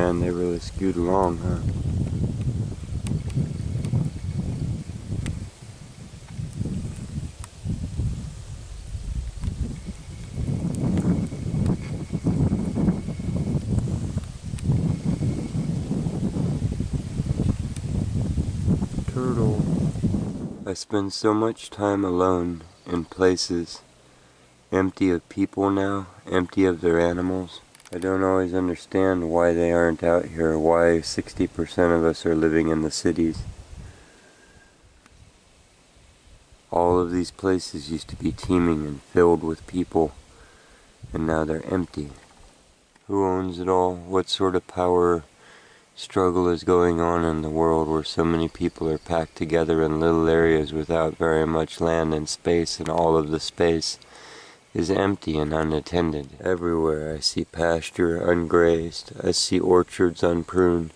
man, they really scoot along, huh? Turtle. I spend so much time alone in places empty of people now, empty of their animals. I don't always understand why they aren't out here, why 60% of us are living in the cities. All of these places used to be teeming and filled with people, and now they're empty. Who owns it all? What sort of power struggle is going on in the world where so many people are packed together in little areas without very much land and space, and all of the space is empty and unattended? Everywhere I see pasture ungrazed, I see orchards unpruned,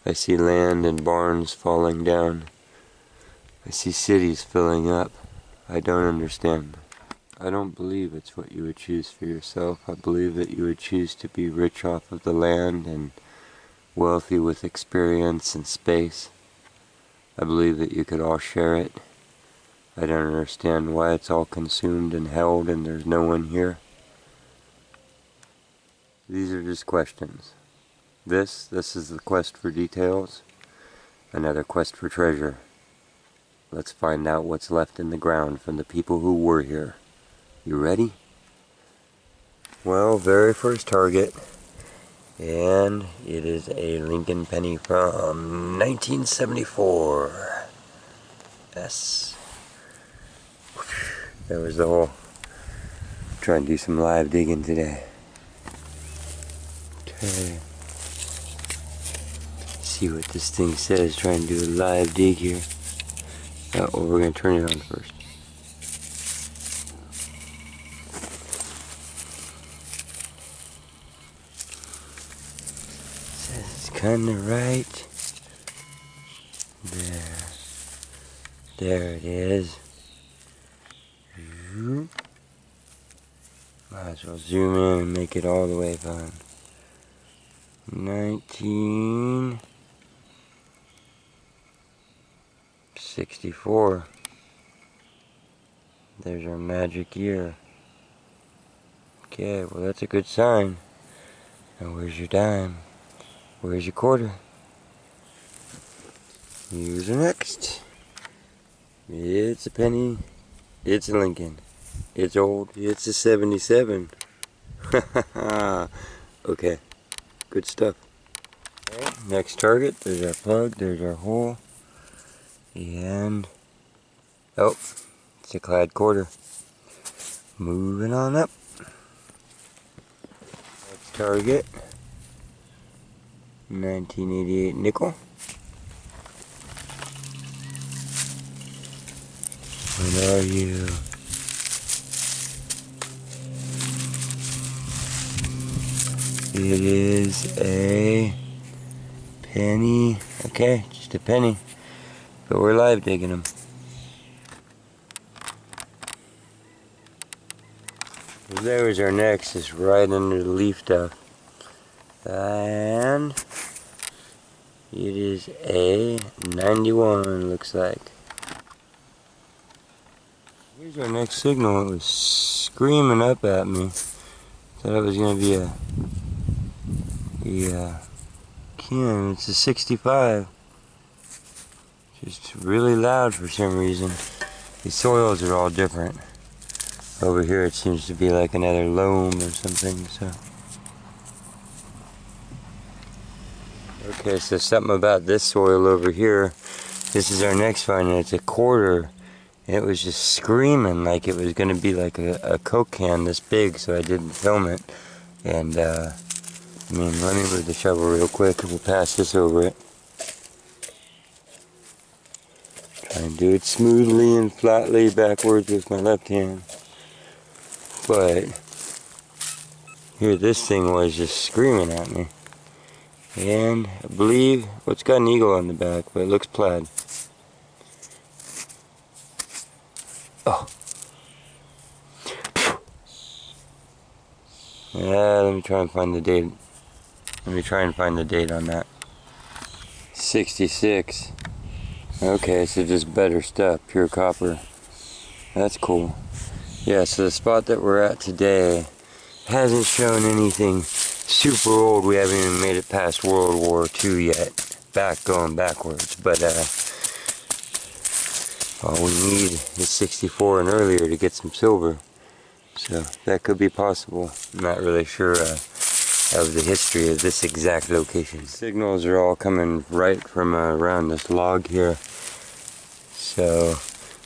I see land and barns falling down, I see cities filling up. I don't understand. I don't believe it's what you would choose for yourself. I believe that you would choose to be rich off of the land and wealthy with experience and space. I believe that you could all share it. I don't understand why it's all consumed and held and there's no one here. These are just questions. This is the quest for details. Another quest for treasure. Let's find out what's left in the ground from the people who were here. You ready? Well, very first target. And it is a Lincoln penny from 1974. Yes. That was the whole. Try and do some live digging today. Okay. See what this thing says. Try and do a live dig here. Oh, well, we're going to turn it on first. Says it's kind of right. There it is. Might as well zoom in and make it all the way fun. 1964. There's our magic year. Okay, well that's a good sign. Now where's your dime? Where's your quarter? Here's the next. It's a penny. It's a Lincoln. It's old. It's a 77. Okay. Good stuff. Okay, next target. There's our plug. There's our hole. And oh, it's a clad quarter. Moving on up. Next target. 1988 nickel. What are you? It is a penny. Okay, just a penny. But we're live digging them. Well, there is our next. It's right under the leaf stuff. And it is a 91, looks like. Here's our next signal. It was screaming up at me. Thought it was going to be a Ken. It's a 65. Just really loud for some reason. These soils are all different. Over here it seems to be like another loam or something. So okay, so something about this soil over here. This is our next find, and it's a quarter. It was just screaming like it was going to be like a Coke can this big, so I didn't film it. And, let me move the shovel real quick and we'll pass this over it. Try and do it smoothly and flatly backwards with my left hand. But, here this thing was just screaming at me. And I believe, well, it's got an eagle on the back, but it looks plaid. Oh. Yeah, let me try and find the date. Let me try and find the date on that. 66. Okay, so just better stuff, pure copper. That's cool. Yeah, so the spot that we're at today hasn't shown anything super old. We haven't even made it past World War II yet. Going backwards. But all we need is 64 and earlier to get some silver. So that could be possible. I'm not really sure of the history of this exact location. Signals are all coming right from around this log here. So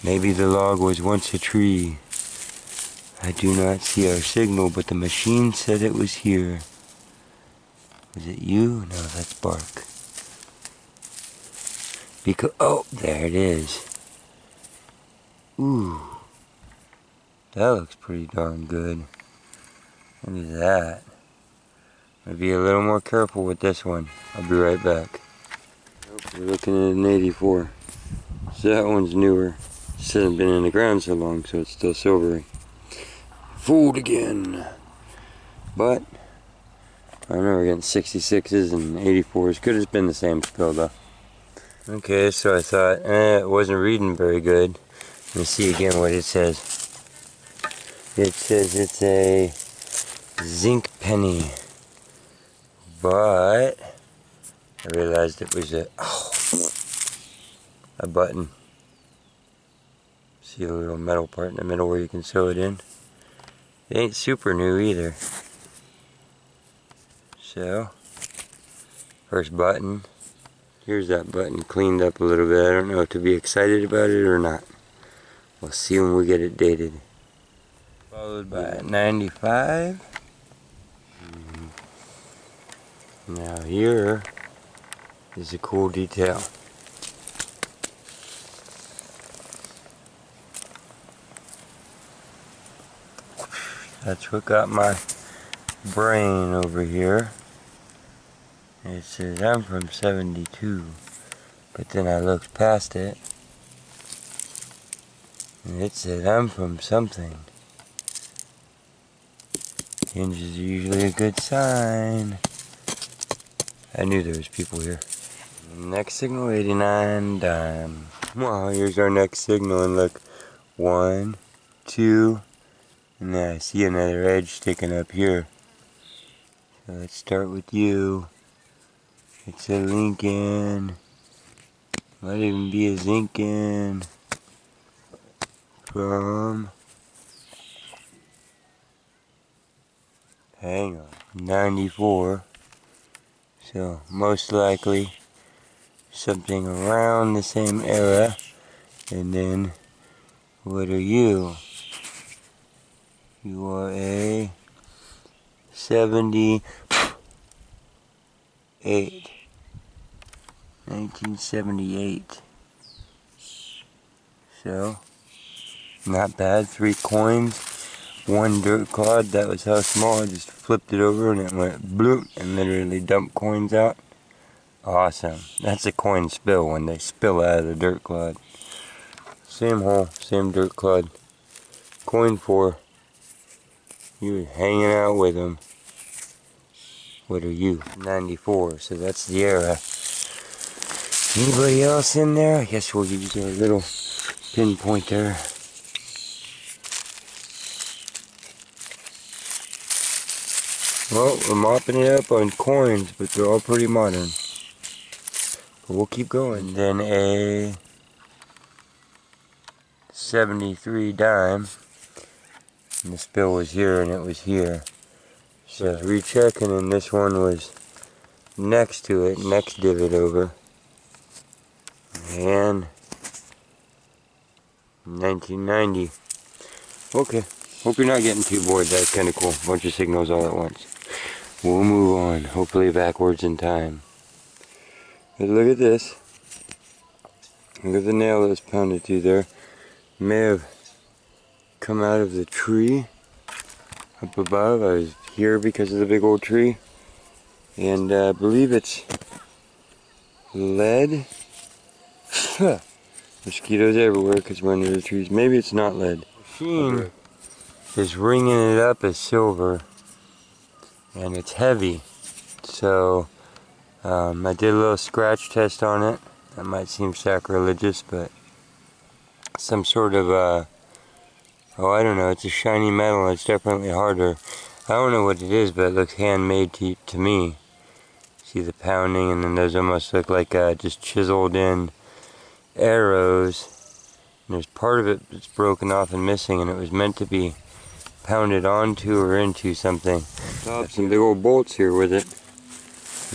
maybe the log was once a tree. I do not see our signal, but the machine said it was here. Is it you? No, that's bark. Because, oh, there it is. Ooh. That looks pretty darn good. Look at that. I'll be a little more careful with this one. I'll be right back. Nope, we're looking at an 84. So that one's newer. It hasn't been in the ground so long, so it's still silvery. Fooled again. But I don't know, we're getting 66s and 84s. Could have been the same spill though. Okay, so I thought, it wasn't reading very good. Let me see again what it says. It says it's a zinc penny. But I realized it was a button. See a little metal part in the middle where you can sew it in. It ain't super new either. So, first button. Here's that button cleaned up a little bit. I don't know if to be excited about it or not. We'll see when we get it dated. Followed by 95. Now here is a cool detail. That's what got my brain over here. It says I'm from 72, but then I looked past it and it said I'm from something. Hinges are usually a good sign. I knew there was people here. Next signal, 89 dime. Well, here's our next signal, and look, 1, 2, and then I see another edge sticking up here. So let's start with you. It's a Lincoln. Might even be a Zinkin. From, hang on, 94. So most likely something around the same era. And then what are you? You are a 78. 1978. So, not bad. 3 coins, 1 dirt clod. That was how small. I just flipped it over and it went bloop and literally dumped coins out. Awesome. That's a coin spill when they spill out of the dirt clod. Same hole, same dirt clod. Coin 4. You were hanging out with them. What are you? 94. So that's the era. Anybody else in there? I guess we'll use our little pinpointer. Well, we're mopping it up on coins, but they're all pretty modern. But we'll keep going. Then a 73 dime. And the spill was here and it was here. So rechecking, and this one was next to it, next divot over. And 1990. Okay, hope you're not getting too bored. That's kind of cool. Bunch of signals all at once. We'll move on, hopefully backwards in time. But look at this. Look at the nail that was pounded through there. May have come out of the tree up above. I was here because of the big old tree. And I believe it's lead. Mosquitoes everywhere because we're under the trees. Maybe it's not lead. Machine is ringing it up as silver, and it's heavy. So I did a little scratch test on it. That might seem sacrilegious, but some sort of oh, I don't know, it's a shiny metal. It's definitely harder. I don't know what it is, but it looks handmade to me. See the pounding, and then those almost look like just chiseled in arrows. And there's part of it that's broken off and missing, and it was meant to be pounded onto or into something. Got some big old bolts here with it.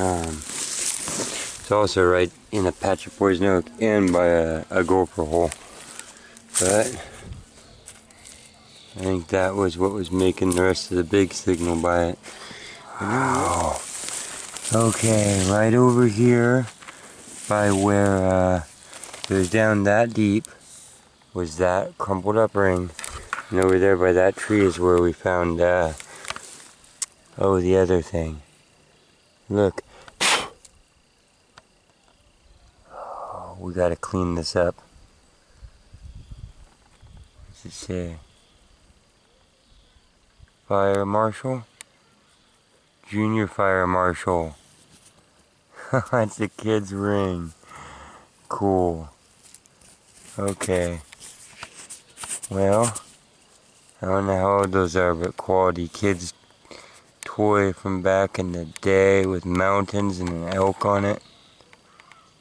It's also right in a patch of poison oak and by a gopher hole. But I think that was what was making the rest of the big signal by it. Wow. Okay, right over here by where it was down that deep was that crumpled up ring. And over there by that tree is where we found, oh, the other thing. Look. Oh, we gotta clean this up. What's it say? Fire Marshal? Junior Fire Marshal. It's a kid's ring. Cool. Okay. Well, I don't know how old those are, but quality kids' toy from back in the day with mountains and an elk on it.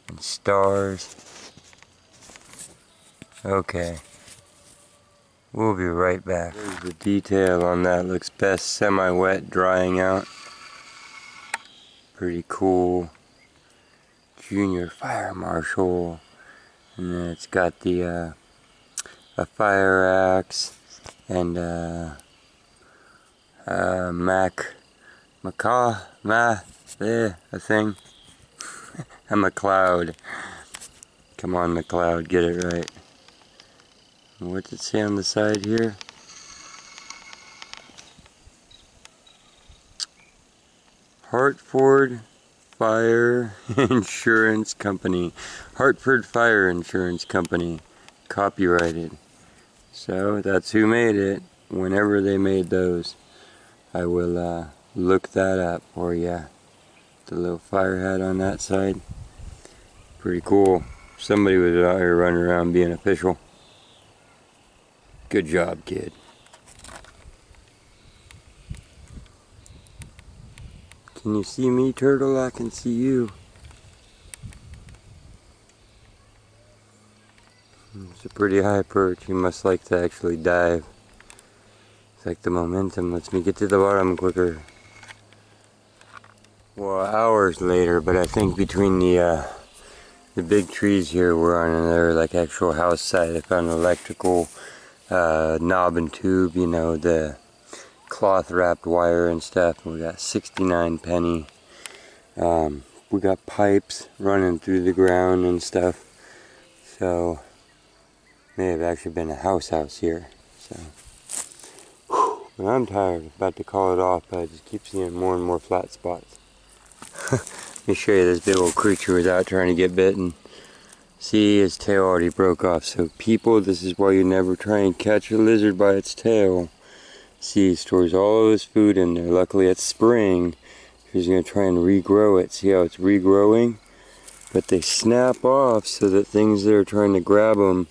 And stars. Okay. We'll be right back. There's the detail on that. Looks best semi-wet, drying out. Pretty cool. Junior Fire Marshal. And then it's got the a fire axe and a thing. A McLeod. Come on, McLeod, get it right. What's it say on the side here? Hartford Fire Insurance Company. Hartford Fire Insurance Company. Copyrighted. So that's who made it. Whenever they made those, I will look that up for you. The little fire hat on that side. Pretty cool. Somebody was out here running around being official. Good job, kid. Can you see me, turtle? I can see you. It's a pretty high perch. You must like to actually dive. It's like the momentum lets me get to the bottom quicker. Well, hours later, but I think between the big trees here, we're on another like actual house site. I found an electrical knob and tube, you know, the cloth wrapped wire and stuff. We got 69 penny. We got pipes running through the ground and stuff. So may have actually been a house here. So, but I'm tired. About to call it off, but I just keep seeing more and more flat spots. Let me show you this big old creature was out trying to get bitten. See, his tail already broke off. So people, this is why you never try and catch a lizard by its tail. See, he stores all of his food in there. Luckily it's spring. He's going to try and regrow it. See how it's regrowing? But they snap off so that things that are trying to grab them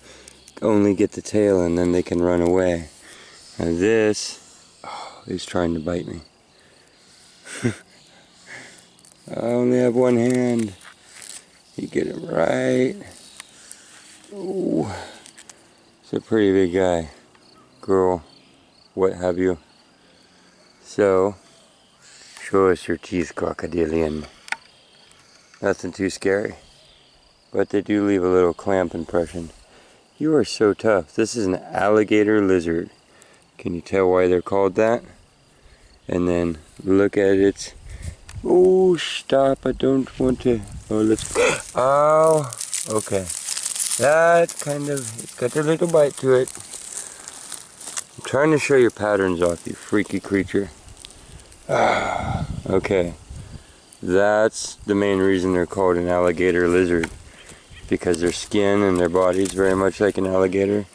only get the tail and then they can run away. And this, oh, he's trying to bite me. I only have one hand. You get him right. Ooh. It's a pretty big guy. Girl, what have you. So, show us your teeth, crocodilian. Nothing too scary. But they do leave a little clamp impression. You are so tough. This is an alligator lizard. Can you tell why they're called that? And then look at its... Oh, stop. I don't want to... Oh, let's... Ow! Okay. That kind of... It's got a little bite to it. I'm trying to show your patterns off, you freaky creature. Okay. That's the main reason they're called an alligator lizard. Because their skin and their body is very much like an alligator.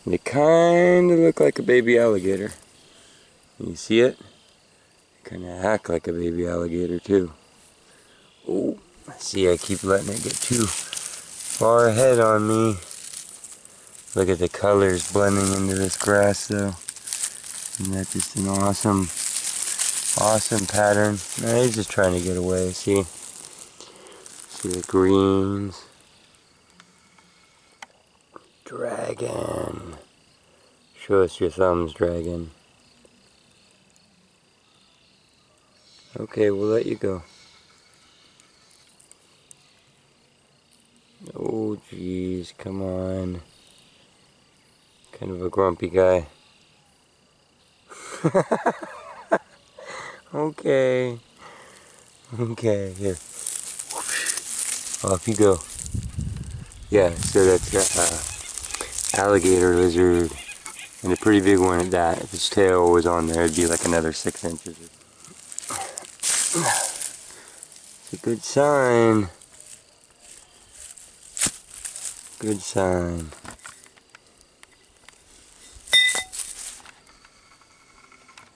And they kind of look like a baby alligator. You see it? Kind of act like a baby alligator too. Oh, see, I keep letting it get too far ahead on me. Look at the colors blending into this grass though. Isn't that just an awesome pattern? Nah, he's just trying to get away, see? See the greens. Dragon. Show us your thumbs, dragon. Okay, we'll let you go. Oh, jeez, come on. Kind of a grumpy guy. Okay. Okay, here. Off you go. Yeah, so that's alligator lizard. And a pretty big one at that. If its tail was on there, it'd be like another 6 inches. It's a good sign. Good sign.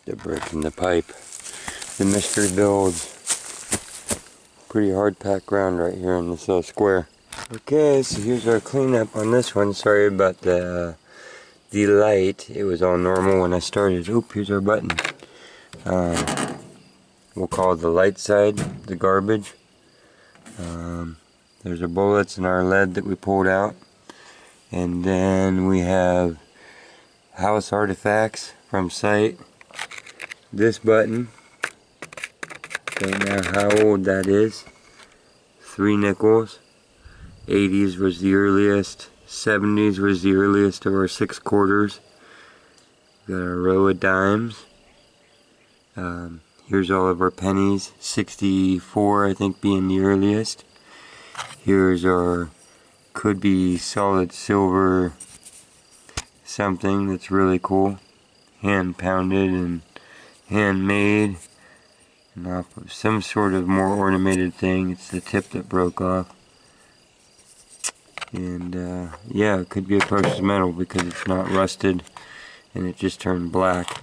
They're breaking the pipe. The mystery builds. Pretty hard packed ground right here in this little square. Okay, so here's our cleanup on this one. Sorry about the light. It was all normal when I started. Oop, here's our button. We'll call the light side the garbage. There's our bullets and our lead that we pulled out. And then we have house artifacts from site. This button, don't know how old that is. 3 nickels. 80s was the earliest. 70s was the earliest of our 6 quarters. Got our row of dimes. Here's all of our pennies. 64 I think being the earliest. Here's our could be solid silver something that's really cool. Hand pounded and handmade. And off of some sort of more ornamented thing. It's the tip that broke off. And yeah, it could be a precious metal because it's not rusted and it just turned black.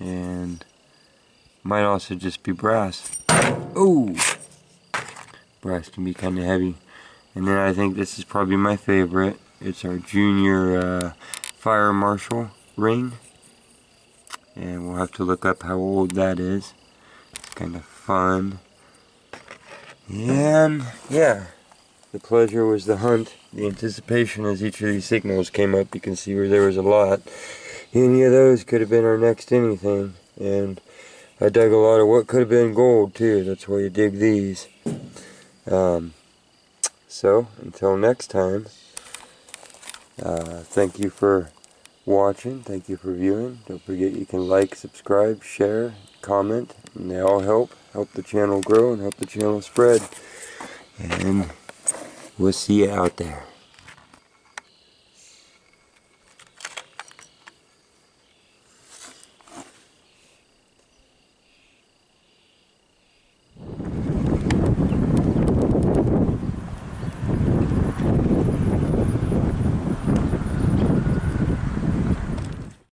And might also just be brass. Ooh! Brass can be kind of heavy. And then I think this is probably my favorite. It's our junior fire marshal ring. And we'll have to look up how old that is. It's kind of fun. And yeah, the pleasure was the hunt. The anticipation as each of these signals came up. You can see where there was a lot. Any of those could have been our next anything. And I dug a lot of what could have been gold too. That's why you dig these. So until next time, thank you for watching. Thank you for viewing. Don't forget you can like, subscribe, share, comment, and they all help the channel grow and help the channel spread. And we'll see you out there.